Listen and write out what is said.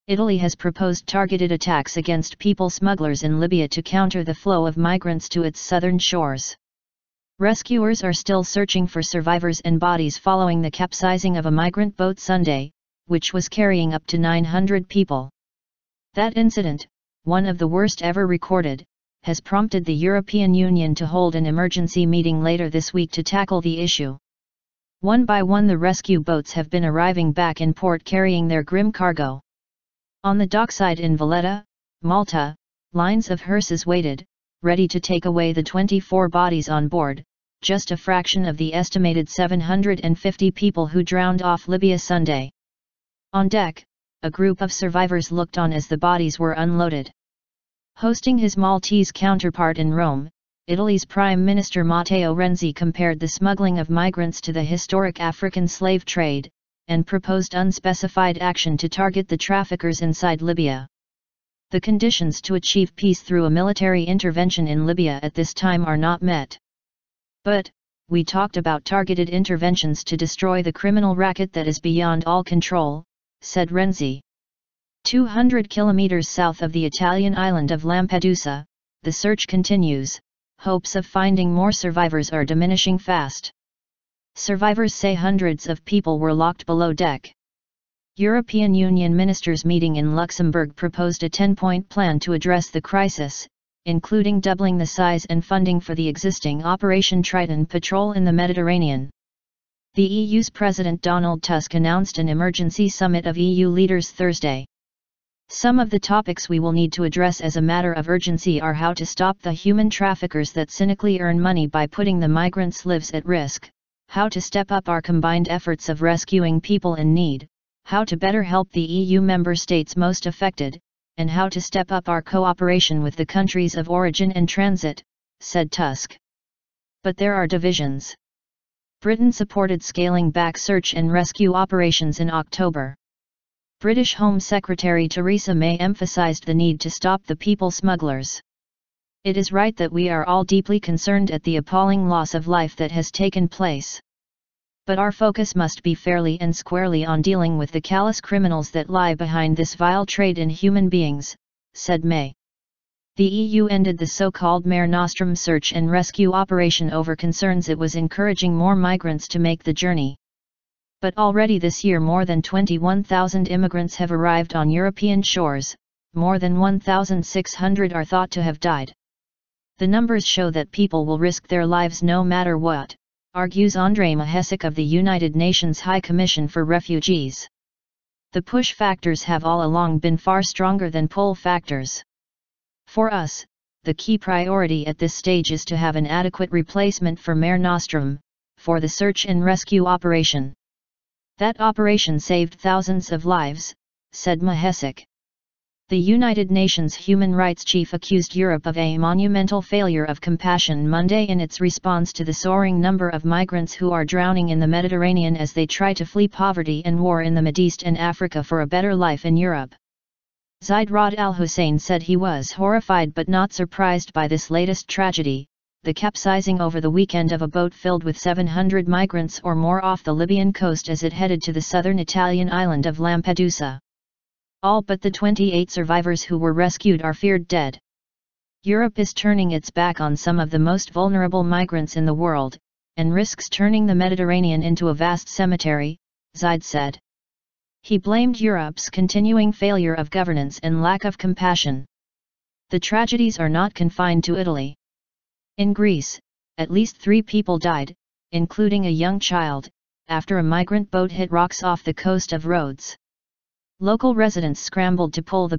Italy has proposed targeted attacks against people smugglers in Libya to counter the flow of migrants to its southern shores. Rescuers are still searching for survivors and bodies following the capsizing of a migrant boat Sunday, which was carrying up to 900 people. That incident, one of the worst ever recorded, has prompted the European Union to hold an emergency meeting later this week to tackle the issue. One by one the rescue boats have been arriving back in port carrying their grim cargo. On the dockside in Valletta, Malta, lines of hearses waited, ready to take away the 24 bodies on board, just a fraction of the estimated 750 people who drowned off Libya Sunday. On deck, a group of survivors looked on as the bodies were unloaded. Hosting his Maltese counterpart in Rome, Italy's Prime Minister Matteo Renzi compared the smuggling of migrants to the historic African slave trade, and proposed unspecified action to target the traffickers inside Libya. The conditions to achieve peace through a military intervention in Libya at this time are not met. But, we talked about targeted interventions to destroy the criminal racket that is beyond all control, said Renzi. 200 kilometers south of the Italian island of Lampedusa, the search continues. Hopes of finding more survivors are diminishing fast. Survivors say hundreds of people were locked below deck. European Union ministers meeting in Luxembourg proposed a 10-point plan to address the crisis, including doubling the size and funding for the existing Operation Triton patrol in the Mediterranean. The EU's President Donald Tusk announced an emergency summit of EU leaders Thursday. Some of the topics we will need to address as a matter of urgency are how to stop the human traffickers that cynically earn money by putting the migrants' lives at risk, how to step up our combined efforts of rescuing people in need, how to better help the EU member states most affected, and how to step up our cooperation with the countries of origin and transit, said Tusk. But there are divisions. Britain supported scaling back search and rescue operations in October. British Home Secretary Theresa May emphasised the need to stop the people smugglers. It is right that we are all deeply concerned at the appalling loss of life that has taken place. But our focus must be fairly and squarely on dealing with the callous criminals that lie behind this vile trade in human beings, said May. The EU ended the so-called Mare Nostrum search and rescue operation over concerns it was encouraging more migrants to make the journey. But already this year more than 21,000 immigrants have arrived on European shores, more than 1,600 are thought to have died. The numbers show that people will risk their lives no matter what, argues Andrei Mahesik of the United Nations High Commission for Refugees. The push factors have all along been far stronger than pull factors. For us, the key priority at this stage is to have an adequate replacement for Mare Nostrum, for the search and rescue operation. That operation saved thousands of lives, said Mahesik. The United Nations Human Rights Chief accused Europe of a monumental failure of compassion Monday in its response to the soaring number of migrants who are drowning in the Mediterranean as they try to flee poverty and war in the Mideast and Africa for a better life in Europe. Zaid Rad Al Hussein said he was horrified but not surprised by this latest tragedy, the capsizing over the weekend of a boat filled with 700 migrants or more off the Libyan coast as it headed to the southern Italian island of Lampedusa. All but the 28 survivors who were rescued are feared dead. Europe is turning its back on some of the most vulnerable migrants in the world, and risks turning the Mediterranean into a vast cemetery, Zaid said. He blamed Europe's continuing failure of governance and lack of compassion. The tragedies are not confined to Italy. In Greece, at least 3 people died, including a young child, after a migrant boat hit rocks off the coast of Rhodes. Local residents scrambled to pull the